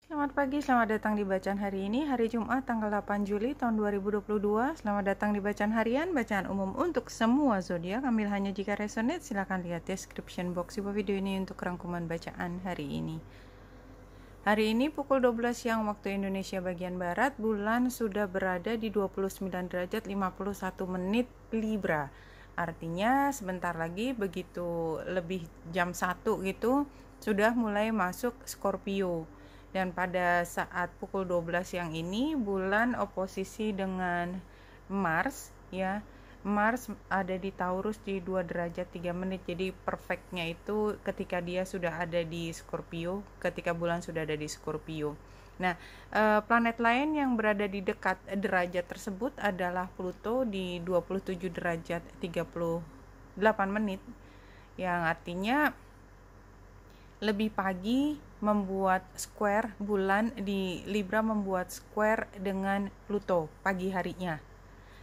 Selamat pagi, selamat datang di bacaan hari ini, hari Jumat tanggal 8 Juli tahun 2022. Selamat datang di bacaan harian, bacaan umum untuk semua zodiak. Ambil hanya jika resonate, silakan lihat description box di bawah video ini untuk rangkuman bacaan hari ini. Hari ini pukul 12 siang waktu Indonesia bagian Barat, bulan sudah berada di 29 derajat 51 menit Libra. Artinya sebentar lagi begitu lebih jam 1 gitu, sudah mulai masuk Scorpio. Dan pada saat pukul 12 siang ini, bulan oposisi dengan Mars ya. Mars ada di Taurus di 2 derajat 3 menit. Jadi perfectnya itu ketika dia sudah ada di Scorpio, ketika bulan sudah ada di Scorpio. Nah, planet lain yang berada di dekat derajat tersebut adalah Pluto di 27 derajat 38 menit, yang artinya lebih pagi membuat square, bulan di Libra membuat square dengan Pluto pagi harinya.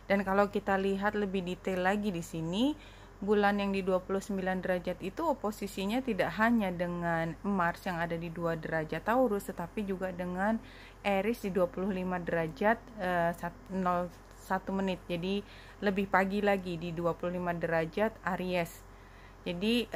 Dan kalau kita lihat lebih detail lagi di sini, bulan yang di 29 derajat itu oposisinya tidak hanya dengan Mars yang ada di 2 derajat Taurus, tetapi juga dengan Aries di 25 derajat 01 menit. Jadi lebih pagi lagi di 25 derajat Aries. Jadi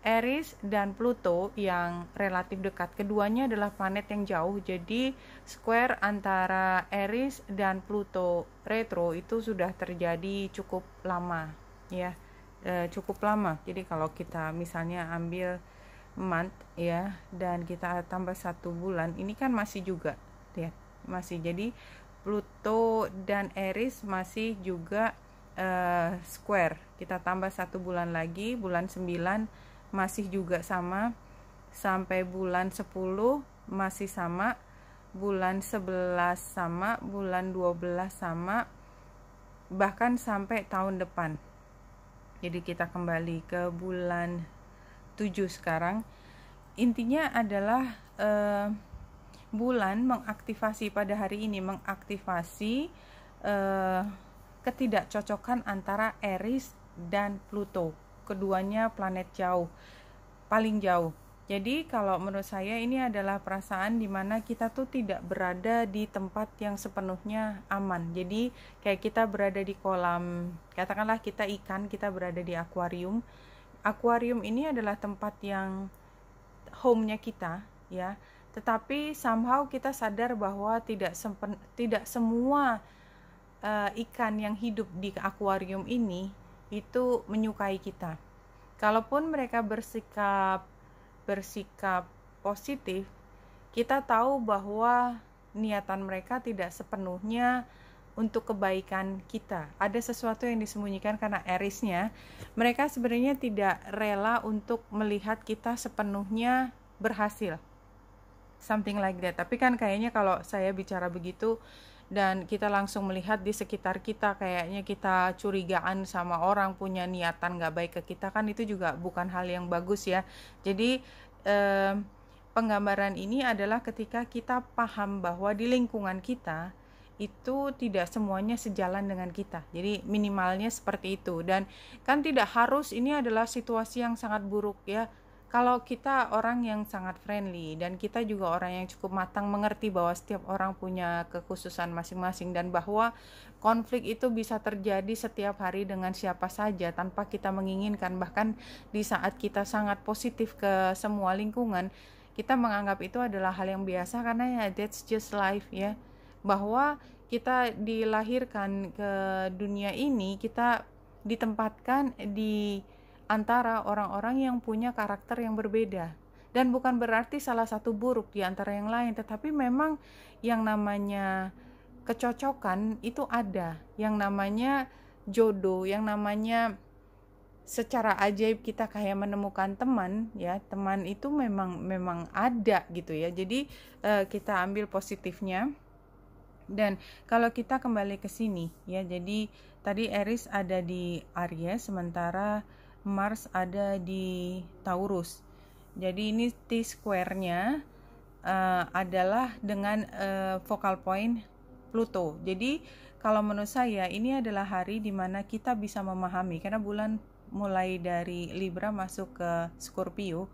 Aries dan Pluto yang relatif dekat, keduanya adalah planet yang jauh, jadi square antara Aries dan Pluto retro itu sudah terjadi cukup lama ya, cukup lama. Jadi kalau kita misalnya ambil month ya, dan kita tambah 1 bulan, ini kan masih juga ya, masih. Jadi Pluto dan Aries masih juga square. Kita tambah 1 bulan lagi, bulan 9 masih juga sama, sampai bulan 10 masih sama, bulan 11 sama, bulan 12 sama, bahkan sampai tahun depan. Jadi kita kembali ke bulan 7 sekarang. Intinya adalah bulan mengaktifasi pada hari ini, mengaktifasi ketidakcocokan antara Aries dan Pluto. Keduanya planet jauh, paling jauh. Jadi kalau menurut saya ini adalah perasaan dimana kita tuh tidak berada di tempat yang sepenuhnya aman. Jadi kayak kita berada di kolam, katakanlah kita ikan, kita berada di akuarium. Akuarium ini adalah tempat yang home-nya kita ya. Tetapi somehow kita sadar bahwa tidak semua ikan yang hidup di akuarium ini itu menyukai kita. Kalaupun mereka bersikap positif, kita tahu bahwa niatan mereka tidak sepenuhnya untuk kebaikan kita. Ada sesuatu yang disembunyikan karena Aries-nya. Mereka sebenarnya tidak rela untuk melihat kita sepenuhnya berhasil. Something like that. Tapi kan kayaknya kalau saya bicara begitu dan kita langsung melihat di sekitar kita, kayaknya kita curigaan sama orang punya niatan gak baik ke kita, kan itu juga bukan hal yang bagus ya. Jadi penggambaran ini adalah ketika kita paham bahwa di lingkungan kita itu tidak semuanya sejalan dengan kita. Jadi minimalnya seperti itu. Dan kan tidak harus ini adalah situasi yang sangat buruk ya. Kalau kita orang yang sangat friendly dan kita juga orang yang cukup matang, mengerti bahwa setiap orang punya kekhususan masing-masing dan bahwa konflik itu bisa terjadi setiap hari dengan siapa saja tanpa kita menginginkan. Bahkan di saat kita sangat positif ke semua lingkungan, kita menganggap itu adalah hal yang biasa karena ya that's just life ya. Bahwa kita dilahirkan ke dunia ini, kita ditempatkan di antara orang-orang yang punya karakter yang berbeda, dan bukan berarti salah satu buruk di antara yang lain, tetapi memang yang namanya kecocokan itu ada, yang namanya jodoh, yang namanya secara ajaib kita kayak menemukan teman ya, teman itu memang ada gitu ya. Jadi kita ambil positifnya. Dan kalau kita kembali ke sini ya, jadi tadi Aries ada di Aries, sementara Mars ada di Taurus. Jadi ini T-square-nya adalah dengan focal point Pluto. Jadi kalau menurut saya ini adalah hari dimana kita bisa memahami, karena bulan mulai dari Libra masuk ke Scorpio,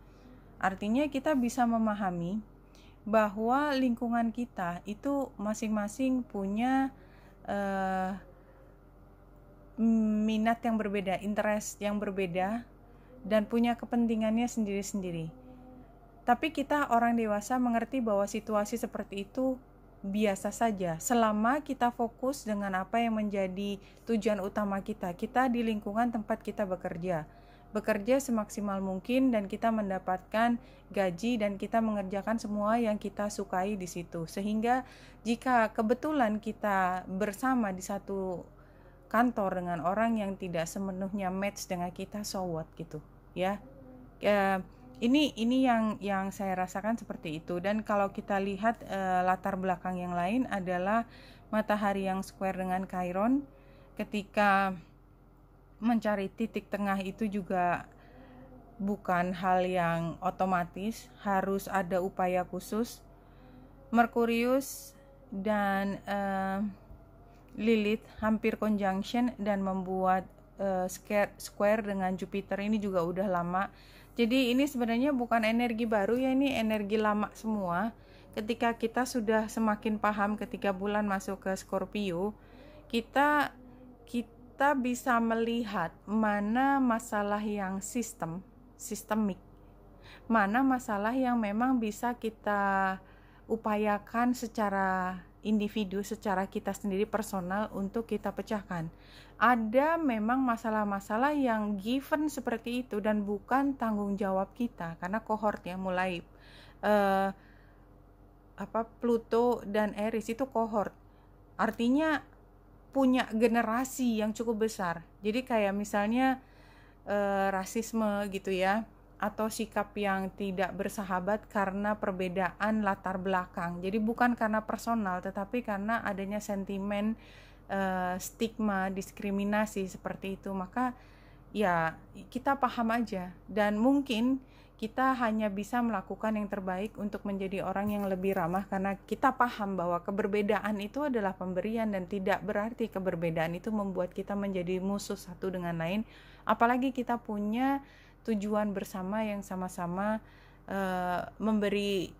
artinya kita bisa memahami bahwa lingkungan kita itu masing-masing punya minat yang berbeda, interest yang berbeda, dan punya kepentingannya sendiri-sendiri. Tapi kita orang dewasa mengerti bahwa situasi seperti itu biasa saja selama kita fokus dengan apa yang menjadi tujuan utama kita. Kita di lingkungan tempat kita bekerja semaksimal mungkin, dan kita mendapatkan gaji dan kita mengerjakan semua yang kita sukai di situ. Sehingga jika kebetulan kita bersama di satu kantor dengan orang yang tidak sepenuhnya match dengan kita, so what gitu ya. Ini yang saya rasakan seperti itu. Dan kalau kita lihat latar belakang yang lain adalah matahari yang square dengan Chiron. Ketika mencari titik tengah itu juga bukan hal yang otomatis, harus ada upaya khusus. Merkurius dan Lilith hampir conjunction dan membuat square dengan Jupiter ini juga udah lama. Jadi ini sebenarnya bukan energi baru ya, ini energi lama semua. Ketika kita sudah semakin paham ketika bulan masuk ke Scorpio, kita bisa melihat mana masalah yang sistemik, mana masalah yang memang bisa kita upayakan secara individu, secara kita sendiri personal untuk kita pecahkan. Ada memang masalah-masalah yang given seperti itu dan bukan tanggung jawab kita, karena kohort ya, mulai Pluto dan Aries itu kohort, artinya punya generasi yang cukup besar. Jadi kayak misalnya rasisme gitu ya, atau sikap yang tidak bersahabat karena perbedaan latar belakang. Jadi bukan karena personal, tetapi karena adanya sentimen stigma, diskriminasi seperti itu. Maka ya kita paham aja, dan mungkin kita hanya bisa melakukan yang terbaik untuk menjadi orang yang lebih ramah, karena kita paham bahwa keberbedaan itu adalah pemberian dan tidak berarti keberbedaan itu membuat kita menjadi musuh satu dengan lain. Apalagi kita punya tujuan bersama yang sama-sama memberi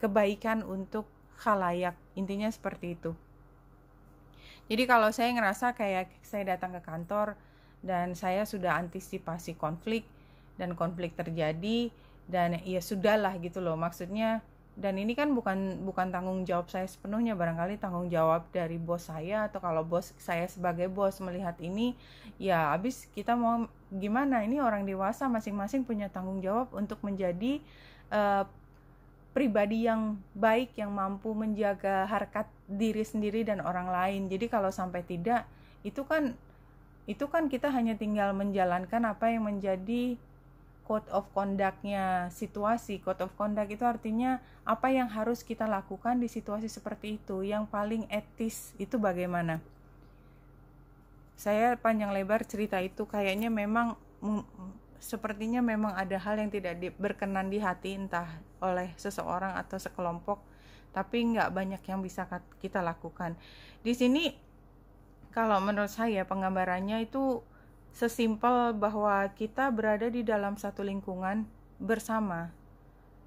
kebaikan untuk khalayak. Intinya seperti itu. Jadi kalau saya ngerasa kayak saya datang ke kantor dan saya sudah antisipasi konflik, dan konflik terjadi, dan ya sudahlah gitu loh, maksudnya. Dan ini kan bukan tanggung jawab saya sepenuhnya, barangkali tanggung jawab dari bos saya, atau kalau bos saya sebagai bos melihat ini, ya habis kita mau gimana, ini orang dewasa masing-masing punya tanggung jawab untuk menjadi pribadi yang baik, yang mampu menjaga harkat diri sendiri dan orang lain. Jadi kalau sampai tidak, itu kan kita hanya tinggal menjalankan apa yang menjadi code of conduct-nya situasi. Code of conduct itu artinya apa yang harus kita lakukan di situasi seperti itu, yang paling etis itu bagaimana. Saya panjang lebar cerita itu, kayaknya memang sepertinya memang ada hal yang tidak berkenan di hati, entah oleh seseorang atau sekelompok, tapi nggak banyak yang bisa kita lakukan. Di sini kalau menurut saya penggambarannya itu sesimpel bahwa kita berada di dalam satu lingkungan bersama.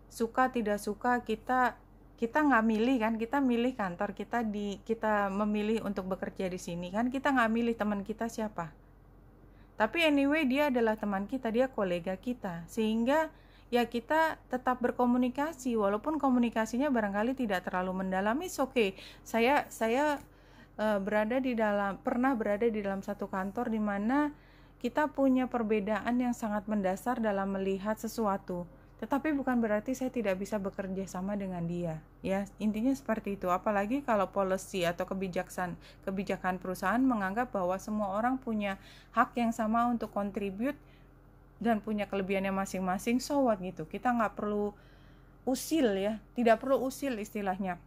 Suka tidak suka, kita nggak milih kan, kita milih kantor kita memilih untuk bekerja di sini kan, kita nggak milih teman kita siapa. Tapi anyway dia adalah teman kita, dia kolega kita, sehingga ya kita tetap berkomunikasi walaupun komunikasinya barangkali tidak terlalu mendalam. Oke, saya pernah berada di dalam satu kantor di mana kita punya perbedaan yang sangat mendasar dalam melihat sesuatu, tetapi bukan berarti saya tidak bisa bekerja sama dengan dia. Ya, intinya seperti itu. Apalagi kalau policy atau kebijakan perusahaan menganggap bahwa semua orang punya hak yang sama untuk kontribut dan punya kelebihannya masing-masing, so what gitu. Kita nggak perlu usil ya, tidak perlu usil istilahnya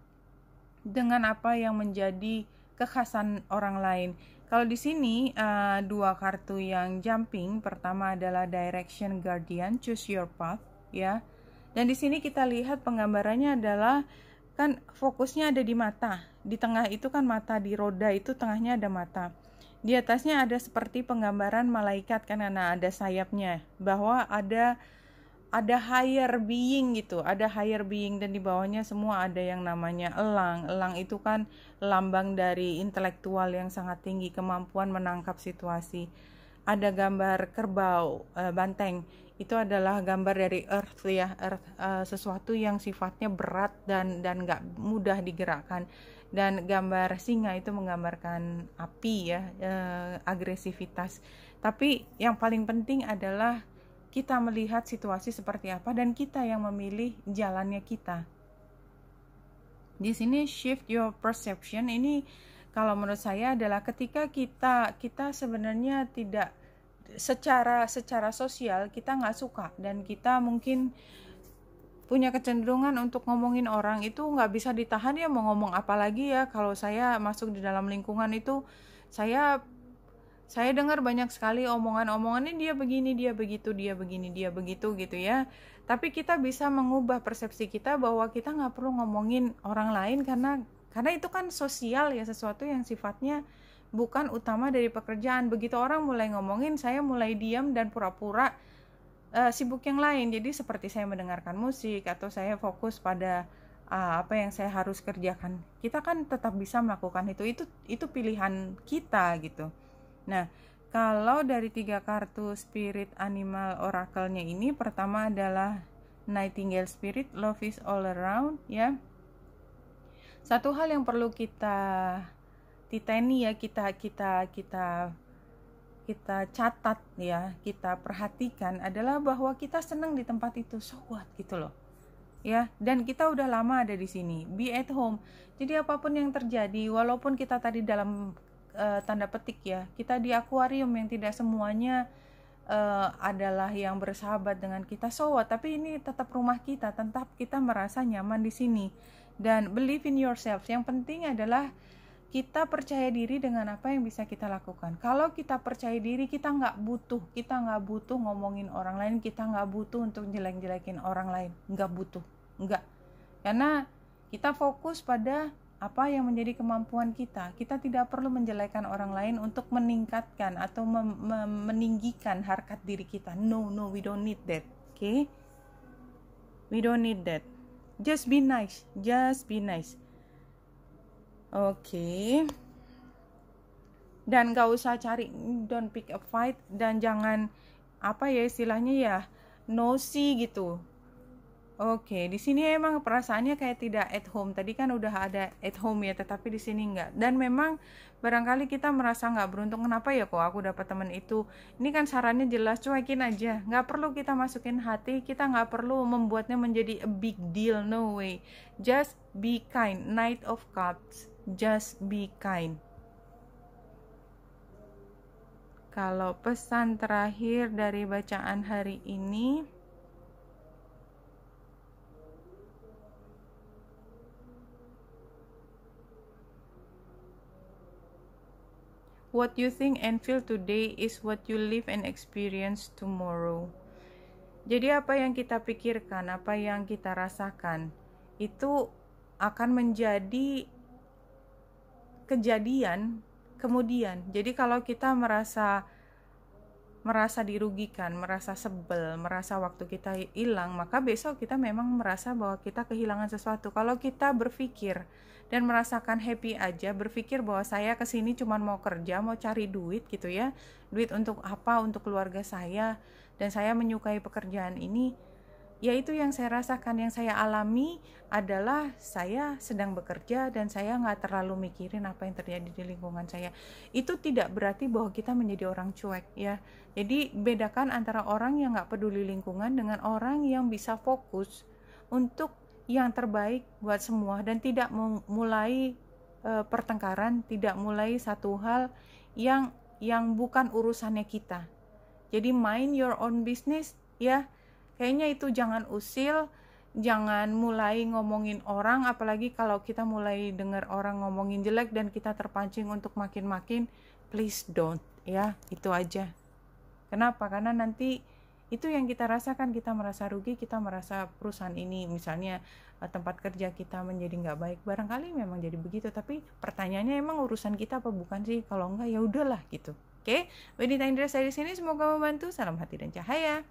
dengan apa yang menjadi kekhasan orang lain. Kalau di sini dua kartu yang jumping, pertama adalah Direction Guardian, Choose Your Path, ya. Dan di sini kita lihat penggambarannya adalah kan fokusnya ada di mata. Di tengah itu kan mata, di roda itu tengahnya ada mata. Di atasnya ada seperti penggambaran malaikat kan, karena ada sayapnya, bahwa ada ada higher being gitu, ada higher being, dan di bawahnya semua ada yang namanya elang. Elang itu kan lambang dari intelektual yang sangat tinggi, kemampuan menangkap situasi. Ada gambar kerbau, banteng, itu adalah gambar dari earth ya, earth, sesuatu yang sifatnya berat dan nggak mudah digerakkan. Dan gambar singa itu menggambarkan api ya, agresivitas. Tapi yang paling penting adalah kita melihat situasi seperti apa dan kita yang memilih jalannya kita. Di sini shift your perception ini kalau menurut saya adalah ketika kita sebenarnya tidak secara sosial kita nggak suka dan kita mungkin punya kecenderungan untuk ngomongin orang itu nggak bisa ditahan ya, mau ngomong apa lagi ya. Kalau saya masuk di dalam lingkungan itu saya dengar banyak sekali omongannya, dia begini, dia begitu, dia begini, dia begitu gitu ya. Tapi kita bisa mengubah persepsi kita bahwa kita nggak perlu ngomongin orang lain karena itu kan sosial ya, sesuatu yang sifatnya bukan utama dari pekerjaan. Begitu orang mulai ngomongin, saya mulai diam dan pura-pura sibuk yang lain. Jadi seperti saya mendengarkan musik atau saya fokus pada apa yang saya harus kerjakan. Kita kan tetap bisa melakukan itu pilihan kita gitu. Nah, kalau dari 3 kartu spirit animal oracle-nya ini, pertama adalah Nightingale Spirit, Love is all around ya. Satu hal yang perlu kita titeni ya, kita catat ya, kita perhatikan adalah bahwa kita senang di tempat itu, so what gitu loh. Ya, dan kita udah lama ada di sini, be at home. Jadi apapun yang terjadi, walaupun kita tadi dalam tanda petik ya, kita di akuarium yang tidak semuanya adalah yang bersahabat dengan kita, so what, tapi ini tetap rumah kita, tetap kita merasa nyaman di sini. Dan believe in yourself. Yang penting adalah kita percaya diri dengan apa yang bisa kita lakukan. Kalau kita percaya diri, kita nggak butuh ngomongin orang lain, kita nggak butuh untuk jelek-jelekin orang lain, nggak. Karena kita fokus pada apa yang menjadi kemampuan kita. Kita tidak perlu menjelekkan orang lain untuk meningkatkan atau meninggikan harkat diri kita. No, we don't need that. Okay? We don't need that. Just be nice. Okay. Dan gak usah cari, don't pick a fight, dan jangan apa ya istilahnya ya, nosy gitu. Oke, di sini emang perasaannya kayak tidak at home. Tadi kan udah ada at home ya, tetapi di sini enggak. Dan memang barangkali kita merasa nggak beruntung, kenapa ya kok aku dapat teman itu. Ini kan sarannya jelas, cuekin aja. Nggak perlu kita masukin hati, kita nggak perlu membuatnya menjadi a big deal, no way. Just be kind. Knight of Cups, just be kind. Kalau pesan terakhir dari bacaan hari ini, what you think and feel today is what you live and experience tomorrow. Jadi apa yang kita pikirkan, apa yang kita rasakan, itu akan menjadi kejadian kemudian. Jadi kalau kita merasa dirugikan, merasa sebel, merasa waktu kita hilang, maka besok kita memang merasa bahwa kita kehilangan sesuatu. Kalau kita berpikir dan merasakan happy aja, berpikir bahwa saya kesini cuma mau kerja, mau cari duit gitu ya, duit untuk apa, untuk keluarga saya, dan saya menyukai pekerjaan ini, ya itu yang saya rasakan, yang saya alami adalah saya sedang bekerja dan saya nggak terlalu mikirin apa yang terjadi di lingkungan saya. Itu tidak berarti bahwa kita menjadi orang cuek ya. Jadi bedakan antara orang yang nggak peduli lingkungan dengan orang yang bisa fokus untuk yang terbaik buat semua dan tidak mulai pertengkaran, tidak mulai satu hal yang bukan urusannya kita. Jadi mind your own business ya. Kayaknya itu jangan usil, jangan mulai ngomongin orang, apalagi kalau kita mulai dengar orang ngomongin jelek dan kita terpancing untuk makin-makin, please don't ya, itu aja. Kenapa? Karena nanti itu yang kita rasakan, kita merasa rugi, kita merasa perusahaan ini misalnya tempat kerja kita menjadi nggak baik, barangkali memang jadi begitu, tapi pertanyaannya emang urusan kita apa bukan sih? Kalau enggak ya udahlah gitu. Oke, Wedita Indra saya di sini, semoga membantu. Salam hati dan cahaya.